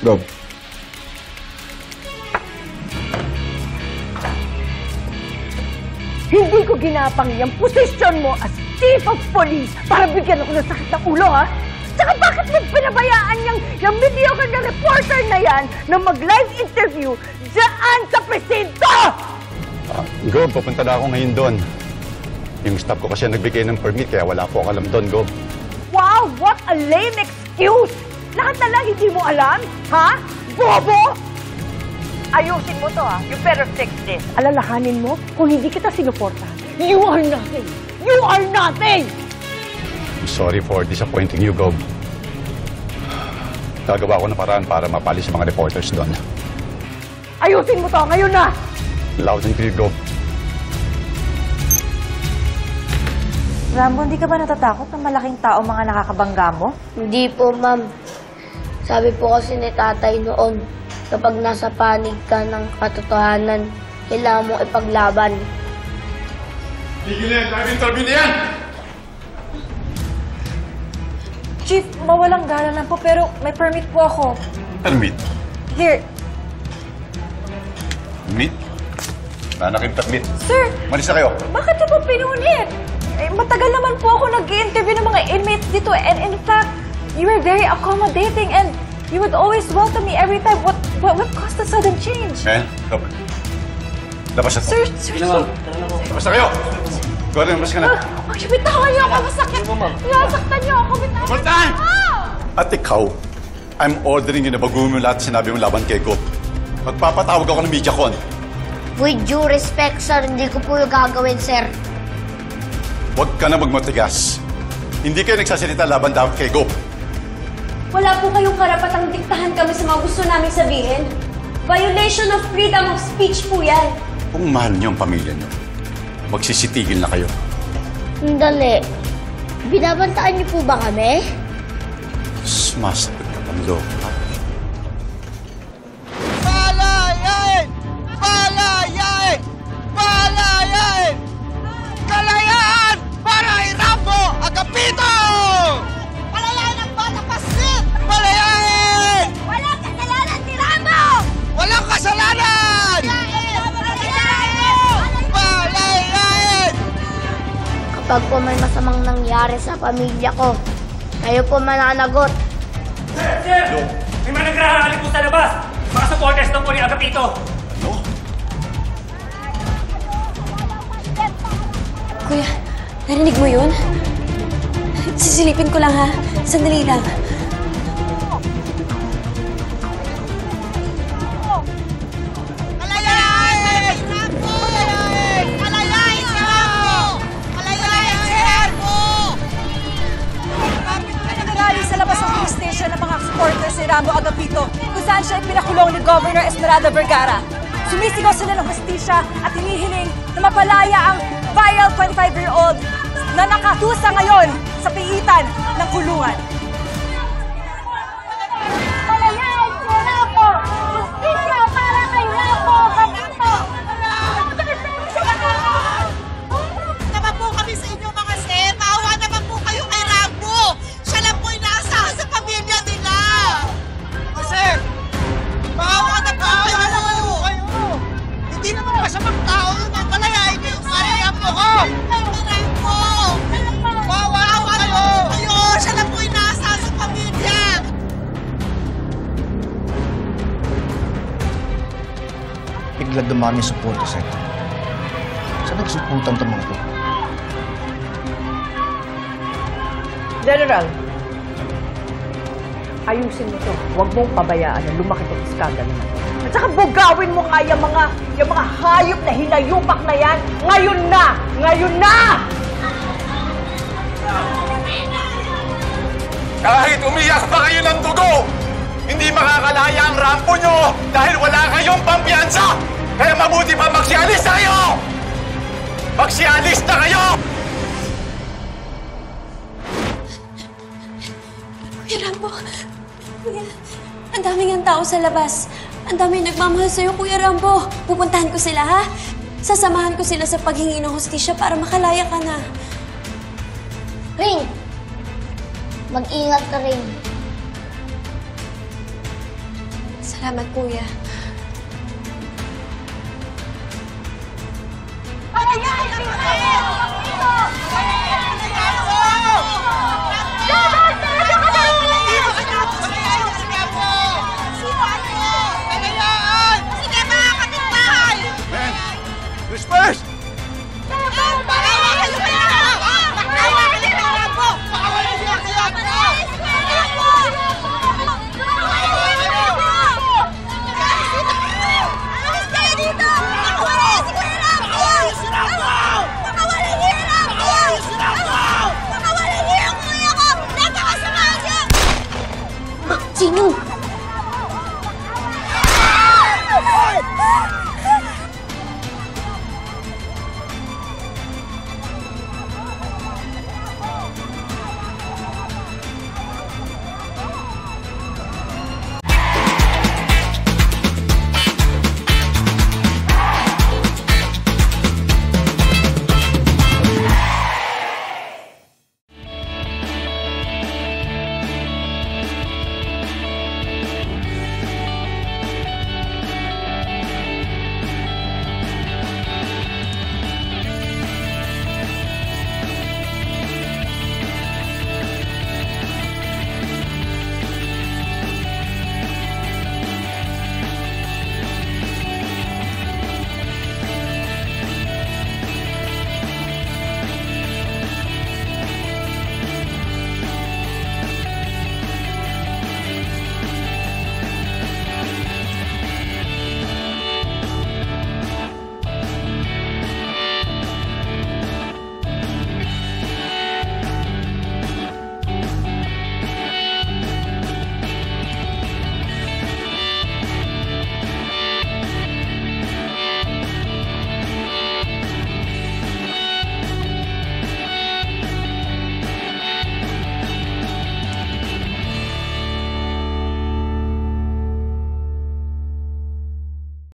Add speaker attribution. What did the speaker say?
Speaker 1: Gob.
Speaker 2: Hindi ko ginapang yung posisyon mo as chief of police para bigyan ako ng sakit ng ulo, ha? Tsaka bakit mo pinabayaan yung mediocre na reporter na yan na mag-live interview dyan sa presinto?
Speaker 1: Gob, papunta na ako ngayon doon. Yung staff ko kasi nagbigay ng permit kaya wala po ako alam doon, Gob.
Speaker 2: Wow, what a lame excuse! Lahat na lang hindi mo alam, ha? Bobo! Ayusin mo to, ha? You better fix this. Alalahanin mo, kung hindi kita sinuporta, you are nothing! You are nothing!
Speaker 1: I'm sorry for disappointing you, Gob. Gagawa ko ng paraan para mapalis yung mga reporters doon.
Speaker 2: Ayusin mo to, ngayon na!
Speaker 1: Loud and clear, Gob.
Speaker 3: Rambo, hindi ka ba natatakot ng malaking tao mga nakakabangga mo?
Speaker 4: Hindi po, ma'am. Sabi po kasi ni tatay noon, kapag nasa panig ka ng katotohanan, kailangan mong ipaglaban.
Speaker 1: Tigil yan! Dahil interview na yan!
Speaker 3: Chief, mawalang galang lang po pero may permit po ako.
Speaker 1: Permit?
Speaker 3: Here.
Speaker 1: Permit? Nanakin permit.
Speaker 3: Sir!
Speaker 1: Malis na kayo.
Speaker 3: Bakit niyo po pinunit? Eh, matagal naman po ako nag-i-interview ng mga inmates dito and in fact, you were very accommodating and you would always welcome me every time. What caused the sudden change?
Speaker 1: Eh, Gob. Labas na to.
Speaker 3: Sir, Chief.
Speaker 1: Labas na kayo! Gordon, labas ka na.
Speaker 3: Bitawan niyo ako, masakit. Nasaktan niyo ako, bitawan.
Speaker 1: Gordon! At ikaw, I'm ordering you na baguhin mo lahat sinabi mo laban kay Gob. Magpapatawag ako ng MediaCon.
Speaker 4: With due respect, sir, hindi ko po yung gagawin, sir.
Speaker 1: Huwag ka na magmatigas. Hindi kayo nagsasalita laban dapat kay Gob.
Speaker 5: Wala po kayong karapatang diktahan kami sa mga gusto naming sabihin. Violation of freedom of speech po yan.
Speaker 1: Kung mahal niyo ang pamilya niyo, magsisitigil na kayo.
Speaker 4: Dali. Binabantaan niyo po ba kami?
Speaker 1: Sumasagot ka pang loob, ha?
Speaker 6: Palayain! Palayain! Palayain! Kalayaan para kay Rambo Agapito! Palayain ang bata pasit! Palayain! Walang kasalanan si Rambo! Walang kasalanan! Palayain!
Speaker 4: Kapag po may masamang nangyari sa pamilya ko, kayo po mananagot.
Speaker 7: Sir! May mga nagrarally po sa labas! Mga supporters ng po ni Agapito!
Speaker 1: No?
Speaker 5: Kuya, narinig mo yun? Sisilipin ko lang ha. Sandali lang.
Speaker 6: Palayain! Rambo! Palayain! Palayain si Rambo! Palayain si Rambo!
Speaker 3: Nag-rally sa labas ng police station ng mga supporters ni Rambo Agapito kung saan siya pinakulong ni Governor Esmeralda Vergara. Sumisigaw sila ng hustisya at hinihiling na mapalaya ang viral 25-year-old na nakatusa ngayon sa piitan ng kulungan.
Speaker 6: Palayain si Rambo! Justisya para kay Rambo Agapito! Naman po kami sa inyo mga sir. Maawa naman po kayo kay Rambo. Siya lang po inaasahan sa pamilya nila. Sir, maawa na po kayo. Hindi naman masamang tao yun. Palayain niyo yung Rambo ko. Rambo! Maawa kayo. Siya lang po inaasahan sa pamilya.
Speaker 8: Bigla dumami sa punto sa'yo. Saan nagsuputan itong mga ito?
Speaker 2: General, ayusin mo to. Huwag mong pabayaan na lumaki itong skandal na to. At saka bugawin mo nga yung mga hayop na hinayupak na yan. Ngayon na! Ngayon na!
Speaker 1: Kahit umiyak pa kayo ng dugo, hindi makakalaya ang Rambo nyo dahil wala kayong pampiyansa! Kaya mabuti pa magsialis na kayo! Magsialis na kayo!
Speaker 5: Kuya Rambo, Kuya, ang daming ang tao sa labas. Ang daming nagmamahal sa'yo, Kuya Rambo. Pupuntahan ko sila, ha? Sasamahan ko sila sa paghingi ng hustisya para makalaya ka na.
Speaker 4: Ring! Mag-ingat ka, Ring.
Speaker 5: Salamat, kuya.
Speaker 2: Laban!